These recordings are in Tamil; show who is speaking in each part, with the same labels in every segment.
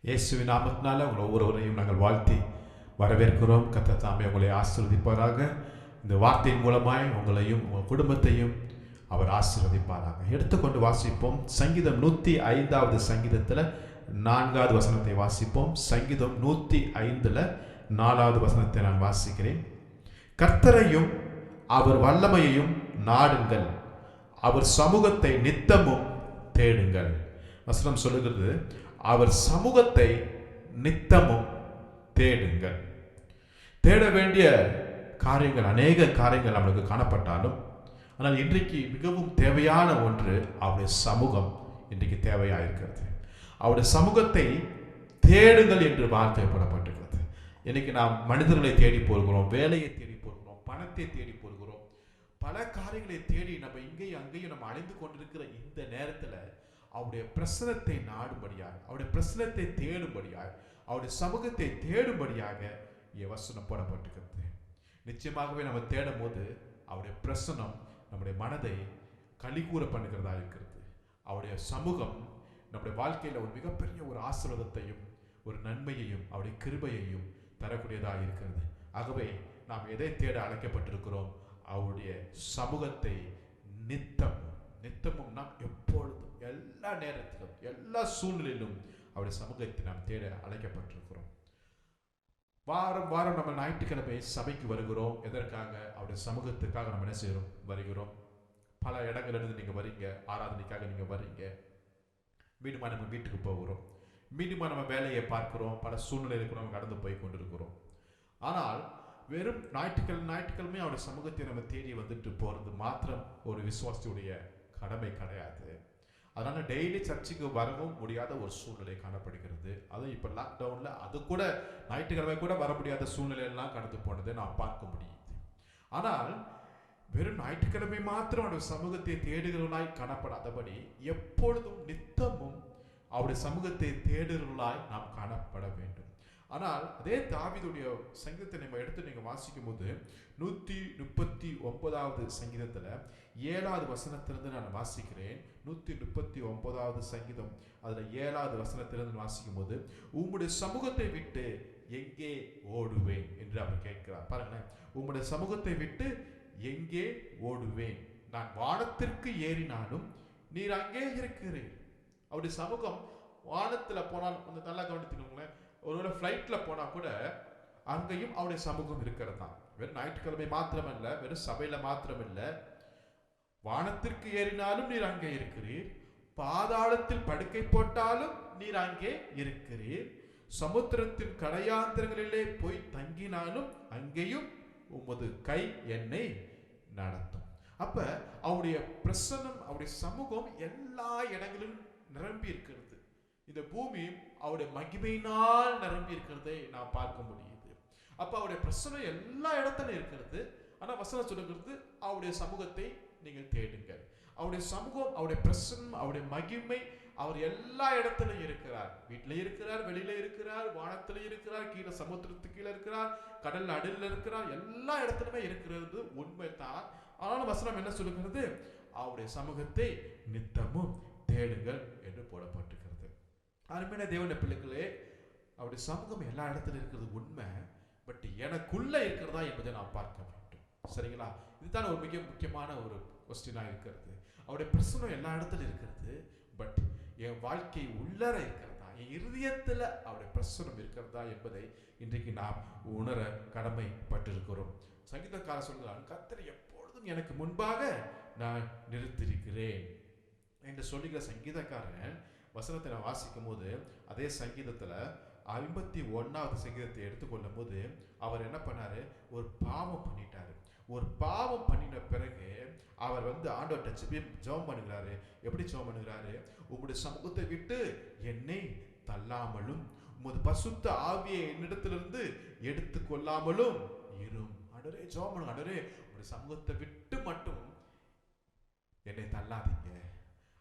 Speaker 1: இயேசுவின் நாமத்தினால உங்கள் ஒவ்வொருவரையும் நாங்கள் வாழ்த்தி வரவேற்கிறோம். கர்த்தர் தாமே உங்களை ஆசீர்வதிப்பாராக. இந்த வார்த்தையின் மூலமாய் உங்களையும் உங்கள் குடும்பத்தையும் அவர் ஆசீர்வதிப்பாராக. எடுத்துக்கொண்டு வாசிப்போம். சங்கீதம் 105வது சங்கீதத்தில் 4வது வசனத்தை வாசிப்போம். சங்கீதம் 105ல் 4வது வசனத்தை நான் வாசிக்கிறேன். கர்த்தரையும் அவர் வல்லமையையும் நாடுங்கள், அவர் சமூகத்தை நித்தமும் தேடுங்கள். வசனம் சொல்லுகிறது, அவர் சமூகத்தை நித்தமும் தேடுங்கள். தேட வேண்டிய காரியங்கள், அநேக காரியங்கள் நம்மளுக்கு காணப்பட்டாலும், ஆனால் இன்றைக்கு மிகவும் தேவையான ஒன்று அவருடைய சமூகம் இன்றைக்கு தேவையாக இருக்கிறது. அவருடைய சமூகத்தை தேடுங்கள் என்று வார்த்தை போடப்பட்டிருக்கிறது. இன்னைக்கு நாம் மனிதர்களை தேடி போகிறோம், வேலையை தேடி போகிறோம், பணத்தை தேடி போகிறோம், பல காரியங்களை தேடி நம்ம இங்கேயும் அங்கேயும் நம்ம அழிந்து கொண்டிருக்கிற இந்த நேரத்தில் அவருடைய பிரசனத்தை நாடும்படியாக, அவருடைய பிரசனத்தை தேடும்படியாக, அவருடைய சமூகத்தை தேடும்படியாக வசனம் போடப்பட்டிருக்கிறது. நிச்சயமாகவே நம்ம தேடும் போது அவருடைய பிரசனம் நம்முடைய மனதை களிகூற பண்ணுகிறதா இருக்கிறது. அவருடைய சமூகம் நம்முடைய வாழ்க்கையில் ஒரு மிகப்பெரிய ஒரு ஆசீர்வாதத்தையும் ஒரு நன்மையையும் அவருடைய கிருபையையும் தரக்கூடியதாக இருக்கிறது. ஆகவே நாம் எதை தேட அழைக்கப்பட்டிருக்கிறோம்? அவருடைய சமூகத்தை நித்தமும் நாம் எப்பொழுதும், எல்லா நேரத்திலும், எல்லா சூழ்நிலையிலும் அவருடைய சமூகத்தை நாம் தேட அழைக்கப்பட்டிருக்கிறோம். வாரம் வாரம் நம்ம ஞாயிற்றுக்கிழமை சபைக்கு வருகிறோம். எதற்காக? அவருடைய சமூகத்துக்காக நம்ம என்ன செய்கிறோம்? வருகிறோம். பல இடங்களிலிருந்து நீங்கள் வரீங்க, ஆராதனைக்காக நீங்கள் வரீங்க. மீண்டுமா நம்ம வீட்டுக்கு போகிறோம், மீண்டுமா நம்ம வேலையை பார்க்கிறோம், பல சூழ்நிலைகளுக்கு நம்ம கடந்து போய் கொண்டிருக்கிறோம். ஆனால் வெறும் ஞாயிற்றுக்கிழமை அவருடைய சமூகத்தை நம்ம தேடி வந்துட்டு போகிறது மாத்திரம் ஒரு விசுவாசியுடைய கடமை கிடையாது. அதனால டெய்லி சர்ச்சுக்கு வரவும் முடியாத ஒரு சூழ்நிலை காணப்படுகிறது. அதுவும் இப்போ லாக்டவுன்ல அது கூட ஞாயிற்றுக்கிழமை கூட வர முடியாத சூழ்நிலையெல்லாம் கடந்து போனதை நாம் பார்க்க முடியுது. ஆனால் வெறும் ஞாயிற்றுக்கிழமை மாத்திரம் அவருடைய சமூகத்தை தேடுகிறவர்களாய் காணப்படாதபடி எப்பொழுதும் நித்தமும் அவருடைய சமூகத்தை தேடுகிறவர்களாய் நாம் காணப்பட வேண்டும். ஆனால் அதே தாவீதுடைய சங்கீதத்தை நம்ம எடுத்து நீங்க வாசிக்கும் போது 139வது சங்கீதத்துல 7வது வசனத்திலிருந்து நான் வாசிக்கிறேன். 139வது சங்கீதம் அதுல 7வது வசனத்திலிருந்து வாசிக்கும் போது, உம்முடைய சமூகத்தை விட்டு எங்கே ஓடுவேன் என்று அவர் கேட்கிறார். பாருங்களேன், உம்முடைய சமூகத்தை விட்டு எங்கே ஓடுவேன்? நான் வானத்திற்கு ஏறினாலும் நீர் அங்கே இருக்கிறீர். அவருடைய சமூகம் வானத்துல போனால் கொஞ்சம் நல்லா கவனித்துக்கோங்களேன். ஒருவேளை ஃப்ளைட்ல போனா கூட அங்கேயும் அவருடைய சமூகம் இருக்கிறது தான். வெறும் ஞாயிற்றுக்கிழமை மாத்திரமல்ல, வெறும் சபையில மாத்திரமல்ல, வானத்திற்கு ஏறினாலும் நீர் அங்கே இருக்கிறீர், பாதாளத்தில் படுக்கை போட்டாலும் நீர் அங்கே இருக்கிறீர், சமுத்திரத்தின் கடையாந்திரங்களிலே போய் தங்கினாலும் அங்கேயும் உமது கை என்னை நடத்தும். அப்ப அவருடைய பிரசன்னம், அவருடைய சமூகம் எல்லா இடங்களிலும் நிரம்பி இருக்கிறது. இந்த பூமி அவருடைய மகிமையினால் நிரம்பி இருக்கிறதை நாம் பார்க்க முடியுது. அப்ப அவருடைய பிரசனம் எல்லா இடத்துலையும் இருக்கிறது. ஆனா வசனம் சொல்லுகிறது, அவருடைய சமூகத்தை நீங்கள் தேடுங்கள். அவருடைய சமூகம், அவருடைய பிரசனம், அவருடைய மகிமை, அவர் எல்லா இடத்துலையும் இருக்கிறார். வீட்டில இருக்கிறார், வெளியில இருக்கிறார், வானத்துல இருக்கிறார், கீழே சமுத்திரத்துக்கு கீழே இருக்கிறார், கடல் அடியில் இருக்கிறார், எல்லா இடத்துலுமே இருக்கிறது உண்மைதான். ஆனாலும் வசனம் என்ன சொல்லுகிறது? அவருடைய சமூகத்தை நித்தமும் தேடுங்கள் என்று போடப்பட்டிருக்கிறது. அருமையான தேவனுடைய பிள்ளைகளே, அவருடைய சமூகம் எல்லா இடத்துல இருக்கிறது உண்மை. பட் எனக்குள்ள இருக்கிறதா என்பதை நான் பார்க்க வேண்டும். சரிங்களா? இதுதான் ஒரு மிக முக்கியமான ஒரு கொஸ்டினா இருக்கிறது. அவருடைய பிரசனம் எல்லா இடத்துல இருக்கிறது. பட் என் வாழ்க்கை உள்ளர இருக்கிறதா, என் இருதயத்துல அவருடைய பிரசனம் இருக்கிறதா என்பதை இன்றைக்கு நாம் உணர கடமைப்பட்டிருக்கிறோம். சங்கீதக்காரர் சொல்கிறான், கர்த்தர் எப்பொழுதும் எனக்கு முன்பாக நான் நிறுத்திருக்கிறேன் என்று சொல்லுகிற சங்கீதக்காரன் வசனத்தை நான் வாசிக்கும் போது, அதே சங்கீதத்துல 51வது சங்கீதத்தை எடுத்துக்கொள்ளும் போது அவர் என்ன பண்ணாரு? ஒரு பாவம் பண்ணிட்டாரு. ஒரு பாவம் பண்ணின பிறகு அவர் ஆண்டவர்கிட்ட ஜெபம் பண்ணுகிறாரு. எப்படி ஜெபம் பண்ணுகிறாரு? உம்முடைய சமூகத்தை விட்டு என்னை தள்ளாமலும் உமது பசுத்த ஆவியை என்னிடத்திலிருந்து எடுத்து கொள்ளாமலும் இரும். ஆண்டவரே ஜெபம் பண்ணுங்க, ஆண்டவரே உம்முடைய சமூகத்தை விட்டு மட்டும் என்னை தள்ளாதீங்க.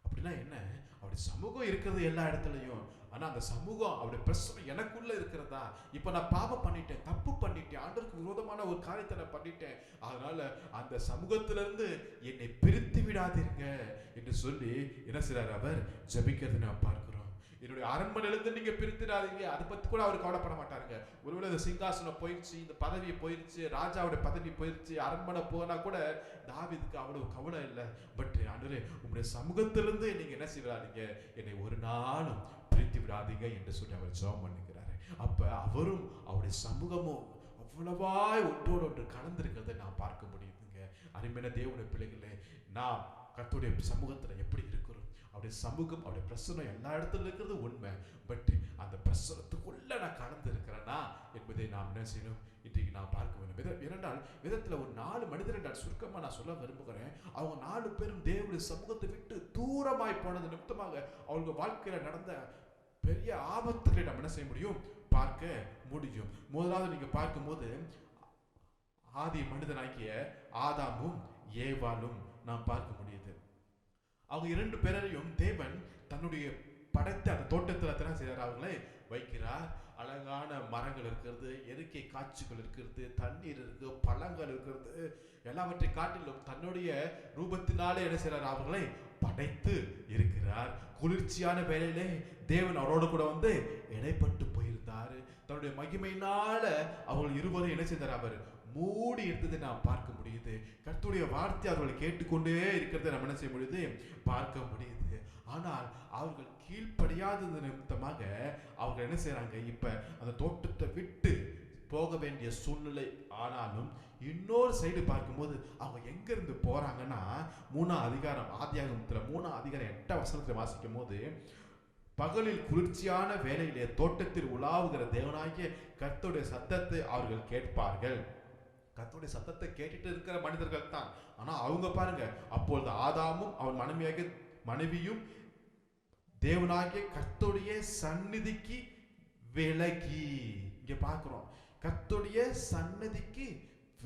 Speaker 1: அப்படின்னா என்ன? அவருடைய சமூகம் இருக்கிறது எல்லா இடத்துலையும். ஆனா அந்த சமூகம், அவருடைய பிரசனம் எனக்குள்ள இருக்கிறதா? இப்ப நான் பாவம் பண்ணிட்டேன், தப்பு பண்ணிட்டேன், ஆண்டவருக்கு விரோதமான ஒரு காரியத்தை நான் பண்ணிட்டேன், அதனால அந்த சமூகத்திலிருந்து என்னை பிரித்து விடாதீங்க என்று சொல்லி என்ன செய்றார்? அவர் ஜெபிக்கிறது நான் பார்க்கிறோம். என்னுடைய அரண்மனையிலிருந்து நீங்க பிரித்துடாதீங்க, அதை பத்தி கூட அவர் கவலைப்பட மாட்டாருங்க. ஒருவேளை இந்த சிங்காசனம் போயிடுச்சு, இந்த பதவி போயிடுச்சு, ராஜாவுடைய பதவி போயிடுச்சு, அரண்மனை போனா கூட தாவீதுக்கு அவ்வளவு கவலை இல்லை. பட் ஆண்டவரே, உங்களுடைய சமூகத்திலிருந்து நீங்க என்ன செய்யறாதீங்க, என்னை ஒரு நாளும் பிரித்து விடாதீங்க என்று சொல்லி அவர் ஜெபம் பண்ணுகிறாரு. அப்ப அவரும் அவருடைய சமூகமும் அவ்வளவாய் ஒன்றோடு ஒன்று கலந்திருக்கிறதை நான் பார்க்க முடியுதுங்க. அருமையான தேவனுடைய பிள்ளைகளே, நாம் கர்த்தருடைய சமூகத்துல எப்படி இருக்கிறோம்? அவருடைய சமூகம், அவருடைய பிரசனம் எல்லா இடத்துல இருக்கிறது உண்மை. பட் அந்த பிரசனத்துக்குள்ள நான் கலந்து இருக்கிறேன்னா என்பதை நாம் என்ன செய்யணும், இன்றைக்கு நான் பார்க்க வேண்டும். இரண்டால் விதத்துல ஒரு 4 மனிதரை நான் சுருக்கமா நான் சொல்ல விரும்புகிறேன். அவங்க 4 பேரும் தேவனுடைய சமூகத்தை விட்டு தூரமாய் போனது நிமித்தமாக அவங்க வாழ்க்கையில நடந்த பெரிய ஆபத்துகளை நாம் என்ன செய்ய முடியும், பார்க்க முடியும். முதலாவது நீங்க பார்க்கும்போது ஆதி மனிதனாகிய ஆதாமும் ஏவாளும் நாம் பார்க்க முடியுது. அவங்க 2 பேரையும் தேவன் தன்னுடைய படைத்த அந்த தோட்டத்தில் என்ன செய்யறார், அவர்களை வைக்கிறார். அழகான மரங்கள் இருக்கிறது, இயற்கை காட்சிகள் இருக்கிறது, தண்ணீர் இருக்கு, பழங்கள் இருக்கிறது, எல்லாவற்றை காட்டிலும் தன்னுடைய ரூபத்தினாலே என்ன செய்யறார், அவர்களை படைத்து இருக்கிறார். குளிர்ச்சியான வேளையிலே தேவன் அவரோடு கூட வந்து இடைப்பட்டு போயிருந்தாரு. தன்னுடைய மகிமையினால அவர்கள் இருவரும் என்ன செய்தார், அவர் மூடி இருந்ததை நாம் பார்க்க முடியுது. கர்த்தருடைய வார்த்தை அவர்களை கேட்டுக்கொண்டே இருக்கிறதை நம்ம என்ன செய்ய முடியுது, பார்க்க முடியுது. ஆனால் அவர்கள் கீழ்ப்படியாதது நிமித்தமாக அவர்கள் என்ன செய்யறாங்க, இப்ப அந்த தோட்டத்தை விட்டு போக வேண்டிய சூழ்நிலை. ஆனாலும் இன்னொரு சைடு பார்க்கும்போது அவங்க எங்க இருந்து போறாங்கன்னா, 3ஆம் அதிகாரம் ஆதியாகமத்துல 3ஆம் அதிகாரம் 8ஆம் வசனத்தை வாசிக்கும் போது, பகலில் குளிர்ச்சியான வேளையிலே தோட்டத்தில் உலாவுகிற தேவனாகிய கர்த்தருடைய சத்தத்தை அவர்கள் கேட்பார்கள். கர்த்தருடைய சத்தத்தை கேட்டுட்டு இருக்கிற மனிதர்கள் தான். ஆனா அவங்க பாருங்க, அப்பொழுது ஆதாமும் அவன் மனைவியும் தேவனாகிய கர்த்தருடைய சந்நிதிக்கு விலகி, இங்க பார்க்கிறோம், கர்த்தருடைய சந்நிதிக்கு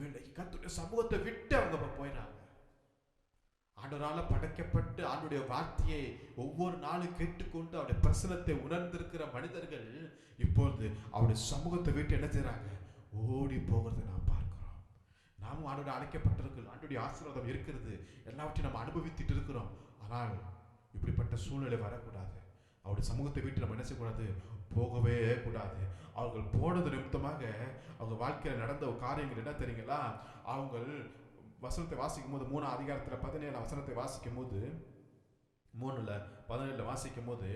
Speaker 1: விலகி, கர்த்தருடைய சமூகத்தை விட்டு அவங்க போயிடாங்க. ஆண்டவரால படைக்கப்பட்டு ஆண்டுடைய வார்த்தையை ஒவ்வொரு நாளும் கேட்டுக்கொண்டு அவருடைய பிரசனத்தை உணர்ந்திருக்கிற மனிதர்கள் இப்பொழுது அவருடைய சமூகத்தை விட்டு என்ன செய்யறாங்க, ஓடி போகிறதை நாம் பார்க்கிறோம். நாமும் ஆண்டோட அழைக்கப்பட்டிருக்கிறோம், ஆண்டுடைய ஆசீர்வாதம் இருக்கிறது, எல்லாவற்றையும் நம்ம அனுபவித்துட்டு இருக்கிறோம். ஆனால் இப்படிப்பட்ட சூழ்நிலை வரக்கூடாது. அவருடைய சமூகத்தை விட்டு நம்ம என்ன செய்யக்கூடாது, போகவே கூடாது. அவர்கள் போனது நிமித்தமாக அவங்க வாழ்க்கையில் நடந்த காரியங்கள் என்ன தெரியுங்களா, அவங்க வசனத்தை வாசிக்கும் போது 3ஆம் அதிகாரத்துல 17ஆம் வசனத்தை வாசிக்கும் போது 3:17 வாசிக்கும் போது,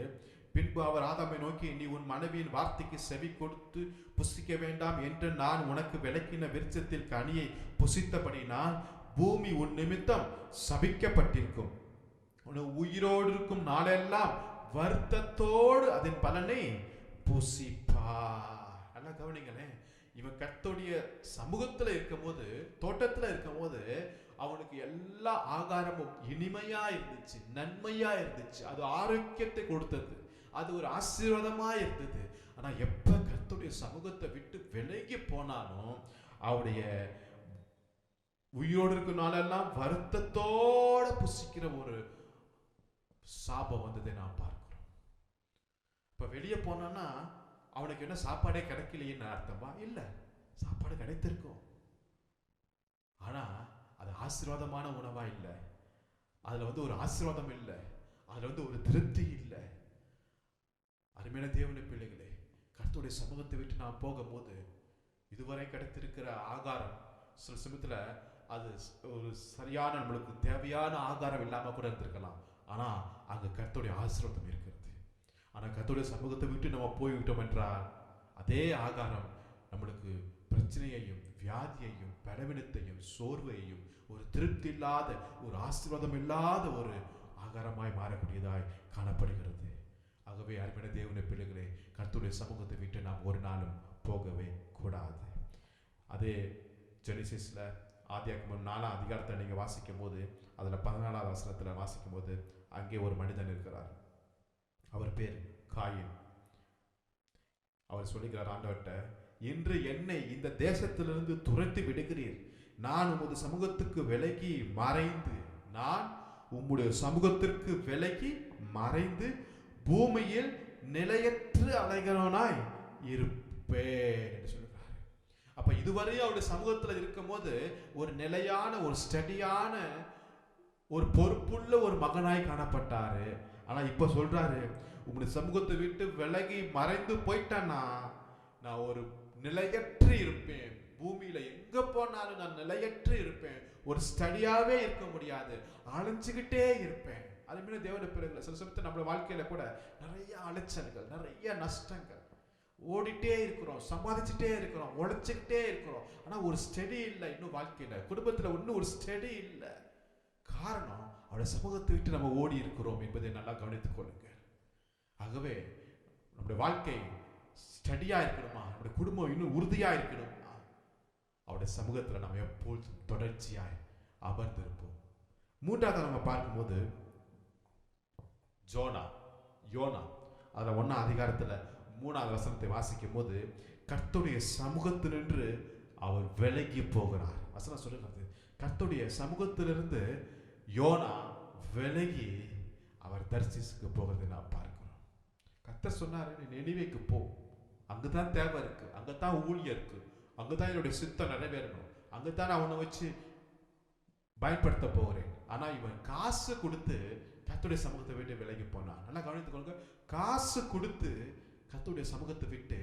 Speaker 1: பின்பு அவர் ஆதாமை நோக்கி, நீ உன் மனைவியின் வார்த்தைக்கு செவி கொடுத்து புசிக்க வேண்டாம் என்று நான் உனக்கு விலக்கின விருட்சத்தில் கனியை புசித்தபடினால் பூமி உன் நிமித்தம் சபிக்கப்பட்டிருக்கும். உயிரோடு இருக்கும் நாளெல்லாம் வருத்தத்தோடு அதன் பலனை புசிப்பார். நல்லா கவனிங்களேன், இவன் கர்த்தருடைய சமூகத்துல இருக்கும் போது, தோட்டத்துல இருக்கும் போது அவனுக்கு எல்லா ஆகாரமும் இனிமையா இருந்துச்சு, நன்மையா இருந்துச்சு, அது ஆரோக்கியத்தை கொடுத்தது, அது ஒரு ஆசீர்வாதமா இருந்தது. ஆனா எப்ப கர்த்தருடைய சமூகத்தை விட்டு விலகி போனாலும் அவருடைய உயிரோடு இருக்கும் நாளெல்லாம் வருத்தத்தோட புசிக்கிற ஒரு சாபம் வந்ததை நான் பார்க்கிறோம். இப்ப வெளியே போனான்னா அவனுக்கு என்ன சாப்பாடே கிடைக்கலையேன்னு அர்த்தமா? இல்ல, சாப்பாடு கிடைத்திருக்கும். ஆனா அது ஆசீர்வாதமான உணவா இல்லை, அதுல வந்து ஒரு ஆசீர்வாதம் இல்லை, அதுல வந்து ஒரு திருப்தி இல்லை. அருமையான தேவனுடைய பிள்ளைகளே, கர்த்தருடைய சமூகத்தை விட்டு நான் போகும்போது இதுவரை கிடைத்திருக்கிற ஆகாரம் சில சமயத்துல அது ஒரு சரியான நம்மளுக்கு தேவையான ஆகாரம் இல்லாம கூட இருந்திருக்கலாம். ஆனா அங்க கர்த்தருடைய ஆசீர்வாதம் இருக்கிறது. ஆனா கர்த்தருடைய சமூகத்தை விட்டு நம்ம போய்விட்டோம் என்றால் அதே ஆகாரம் நம்மளுக்கு பிரச்சனையையும் வியாதியையும் பலவீனத்தையும் சோர்வையும் ஒரு திருப்தி இல்லாத ஒரு ஆசீர்வாதம் இல்லாத ஒரு ஆகாரமாய் மாறக்கூடியதாய் காணப்படுகிறது. ஆகவே அருமையான தேவனுடைய பிள்ளைகளே, கர்த்தருடைய சமூகத்தை விட்டு நாம் ஒரு நாளும் போகவே கூடாது. அதே ஜெனிசிஸ்ல ஆதியாகமம் 4ஆம் அதிகாரத்தை நீங்க வாசிக்கும் போது அதுல 14ஆவது வசனத்துல வாசிக்கும் போது அங்கே ஒரு மனிதன் இருக்கிறார். அவர் பேர் காயின். அவர் சொல்லுகிறார் ஆண்டவர்கிட்ட, இன்று என்னை இந்த தேசத்திலிருந்து துரத்தி விடுகிறீர், நான் உமது சமூகத்துக்கு விலகி மறைந்து, நான் உம்முடைய சமூகத்திற்கு விலகி மறைந்து பூமியில் நிலையற்று அலைகிறவனாய் இருப்பேன் என்று சொல்கிறார். அப்ப இதுவரை அவருடைய சமூகத்துல இருக்கும் போது ஒரு நிலையான ஒரு ஸ்டடியான ஒரு பொறுப்புள்ள ஒரு மகனாய் காணப்பட்டாரு. ஆனா இப்ப சொல்றாரு, உம்முடைய சமூகத்தை விட்டு விலகி மறைந்து போயிட்டேன்னா நான் ஒரு நிலையற்று இருப்பேன். பூமியில எங்க போனாலும் நான் நிலையற்று இருப்பேன். ஒரு ஸ்டடியாவே இருக்க முடியாது, அலைஞ்சுக்கிட்டே இருப்பேன். அதுமாரி தேவனுடைய பிள்ளைகளை சில சமயத்தில் நம்மளோட வாழ்க்கையில கூட நிறைய அலைச்சல்கள், நிறைய நஷ்டங்கள், ஓடிட்டே இருக்கிறோம், சம்பாதிச்சுட்டே இருக்கிறோம், உழைச்சிக்கிட்டே இருக்கிறோம். ஆனா ஒரு ஸ்டடி இல்லை இன்னும் வாழ்க்கையில, குடும்பத்துல இன்னும் ஒரு ஸ்டடி இல்லை. காரணம் அவருடைய சமூகத்தை விட்டு நம்ம ஓடி இருக்கிறோம் என்பதை நல்லா கவனித்துக் கொள்ளுங்க. ஆகவே நம்முடைய வாழ்க்கை ஸ்டடியா இருக்கணுமா, நம்முடைய குடும்பம் இன்னும் உறுதியா இருக்கணுமா, அவருடைய சமூகத்துல நம்ம எப்பொழுதும் தொடர்ச்சியாய் அமர்ந்திருப்போம். மூன்றாவது நம்ம பார்க்கும்போது யோனா அதுல 1ஆம் அதிகாரத்துல 3வது வசனத்தை வாசிக்கும் போது கர்த்தருடைய சமூகத்தினின்று அவர் விலகி போகிறார். வசனம் சொல்லுகிறது, கர்த்தருடைய சமூகத்திலிருந்து யோனா விலகி அவர் தர்சீசுக்கு போகிறதை நாம் பார்க்கிறோம். கர்த்தர் சொன்னாரு, நீ நினிவேக்கு போ, அங்குதான் தேவை இருக்கு, அங்கதான் ஊழியம் இருக்கு, அங்குதான் என்னுடைய சித்தம் நிறைவேறணும், அங்குதான் நான் உன்னை வச்சு பயன்படுத்த போகிறேன். ஆனா இவன் காசு கொடுத்து கர்த்தருடைய சமூகத்தை விட்டு விலகி போனான். நல்லா கவனித்துக் கொள்ளுங்க, காசு கொடுத்து கர்த்தருடைய சமூகத்தை விட்டு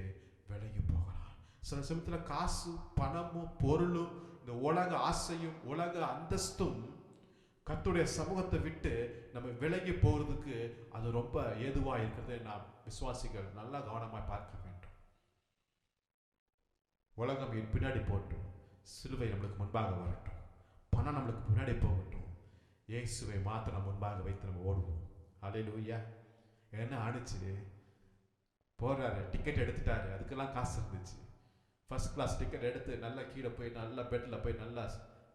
Speaker 1: விலகி போகிறான். சில சமயத்துல காசு, பணமும், பொருளும், இந்த உலக ஆசையும் உலக அந்தஸ்தும் கர்த்தருடைய சமூகத்தை விட்டு நம்ம விலகி போறதுக்கு அது ரொம்ப ஏதுவா இருக்கிறது. நாம் விசுவாசிகள் நல்லா கவனமாக பார்க்க வேண்டும். உலகம் என் பின்னாடி போட்டும், சிலுவை நம்மளுக்கு முன்பாக வரட்டும், பணம் நம்மளுக்கு பின்னாடி போகட்டும், இயேசுவை மாத்திரம் நம்ம முன்பாக வைத்து நம்ம ஓடுவோம். அல்லேலூயா. என்ன ஆணிச்சு, போறாரு, டிக்கெட் எடுத்துட்டாரு, அதுக்கெல்லாம் காசு இருந்துச்சு, ஃபர்ஸ்ட் கிளாஸ் டிக்கெட் எடுத்து நல்லா கீழே போய் நல்லா பெட்ல போய் நல்லா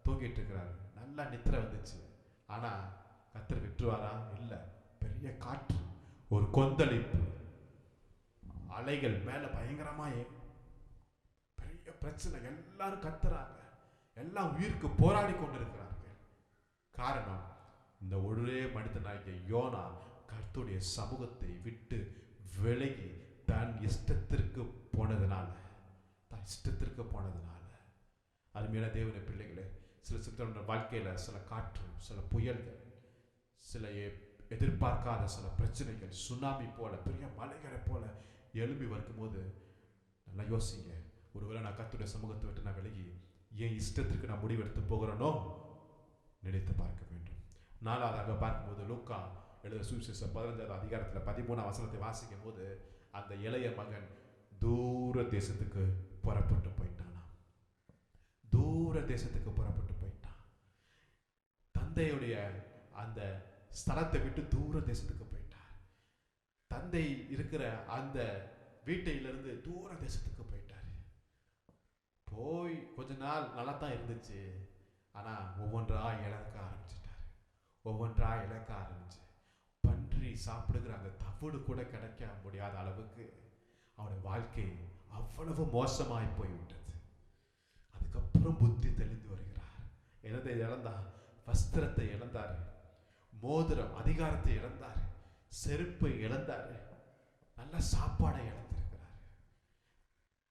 Speaker 1: தூங்கிட்டு இருக்கிறாரு, நல்லா நித்திரை வந்துச்சு. ஆனா கர்த்தர் விட்டுருவாரா? இல்லை. பெரிய காற்று, ஒரு கொந்தளிப்பு, அலைகள் மேல பயங்கரமா பெரிய பிரச்சனை, எல்லாரும் கத்துறாங்க, எல்லாம் உயிருக்கு போராடி கொண்டிருக்கிறார்கள். காரணம், இந்த ஒரே மனிதனாகிய யோனா கர்த்தருடைய சமூகத்தை விட்டு விலகி தன் இஷ்டத்திற்கு போனதுனால, அருமையான தேவனுடைய பிள்ளைகளே, சில சித்தருடைய வாழ்க்கையில சில காற்று, சில புயல்கள், சில எதிர்பார்க்காத சில பிரச்சனைகள், சுனாமி போல பெரிய மலைகளை போல எழும்பி வரும்போது நல்லா யோசிங்க, ஒருவேளை நான் கர்த்தருடைய சமூகத்தை விட்டு நான் விலகி என் இஷ்டத்திற்கு நான் முடிவெடுத்து போகிறேனோ நினைத்து பார்க்க வேண்டும். 4வதாக பார்க்கும்போது லூக்கா எழுத சுவிசேஷம் 15வது அதிகாரத்தில் 13ஆம் வசனத்தை வாசிக்கும் போது அந்த இளைய மகன் தூர தேசத்துக்கு புறப்பட்டு போயிட்டானா. தூர தேசத்துக்கு புறப்பட்டு போயிட்டான். தந்தையுடைய அந்த ஸ்தலத்தை விட்டு தூர தேசத்துக்கு போயிட்டார். தந்தை இருக்கிற அந்த வீட்டையிலிருந்து தூர தேசத்துக்கு போயிட்டார். போய் கொஞ்ச நாள் நல்லா தான் இருந்துச்சு. ஆனா ஒவ்வொன்றா இழக்க ஆரம்பிச்சு பன்றி சாப்பிடுகிற அந்த தவிடு கூட கிடைக்க முடியாத அளவுக்கு அவனுடைய வாழ்க்கை அவ்வளவு மோசமாய் போய்விட்டது. அதுக்கப்புறம் புத்தி தெளிந்து வருகிறார். என்னதை இழந்தார்? வஸ்திரத்தை இழந்தார், மோதிரம் அதிகாரத்தை இழந்தார், செருப்பை இழந்தார், நல்ல சாப்பாடை இழந்திருக்கிறார்.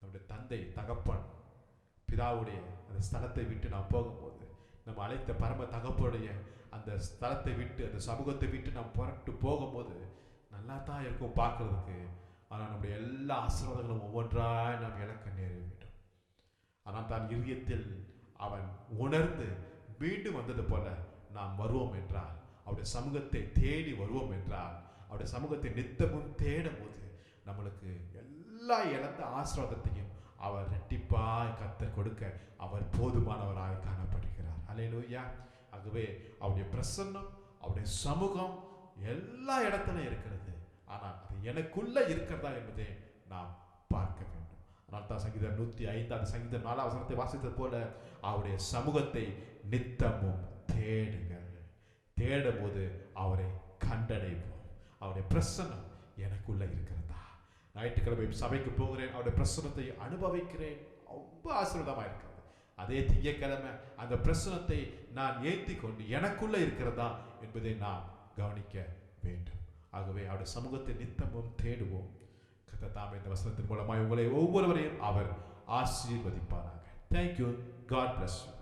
Speaker 1: நம்முடைய தந்தை தகப்பன் பிதாவுடைய அந்த ஸ்தலத்தை விட்டு நாம் போகும்போது, நம்ம அழைத்த பரம தகப்பனுடைய அந்த ஸ்தலத்தை விட்டு, அந்த சமூகத்தை விட்டு நாம் புறப்பட்டு போகும்போது நல்லா தான் இருக்கும் பார்க்கறதுக்கு. ஆனால் நம்முடைய எல்லா ஆசீர்வாதங்களும் ஒவ்வொன்றாய் நாம் இழக்க நேரிடும். ஆனால் தான் இதயத்தில் அவன் உணர்ந்து மீண்டும் வந்தது போல நாம் வருவோம் என்றால், அவருடைய சமூகத்தை தேடி வருவோம் என்றால், அவருடைய சமூகத்தை நித்தமும் தேடும் போது நம்மளுக்கு எல்லா இழந்த ஆசீர்வாதத்தையும் அவர் இரட்டிப்பாய் கர்த்தர் கொடுக்க அவர் போதுமானவராய் காணப்படுகிறார். அல்லேலூயா. ஆகவே அவருடைய பிரசன்னம், அவருடைய சமூகம் எல்லா இடத்துலையும் இருக்கிறது. ஆனால் அது எனக்குள்ள இருக்கிறதா என்பதை நாம் பார்க்க வேண்டும். அதனால் தான் சங்கீதம் 105 சங்கீதம் 4 வசனத்தை வாசித்தது போல அவருடைய சமூகத்தை நித்தமும் தேடுங்கள். தேடும் போது அவரை கண்டடைவோம். அவருடைய பிரசன்னம் எனக்குள்ள இருக்கிறதா? ஞாயிற்றுக்கிழமை சபைக்கு போகிறேன், அவருடைய பிரசன்னத்தை அனுபவிக்கிறேன், ரொம்ப ஆசீர்வாதமாக இருக்கிறது. அதே திங்கட்கிழமை அந்த பிரசன்னத்தை நான் ஏற்றி கொண்டு எனக்குள்ள இருக்கிறதா என்பதை நாம் கவனிக்க வேண்டும். ஆகவே அவருடைய சமூகத்தை நித்தமும் தேடுவோம். கர்த்தர் தாமே இந்த வசனத்தின் மூலமாய் உங்களை ஒவ்வொருவரையும் அவர் ஆசீர்வதிப்பாராக. Thank you. God bless you.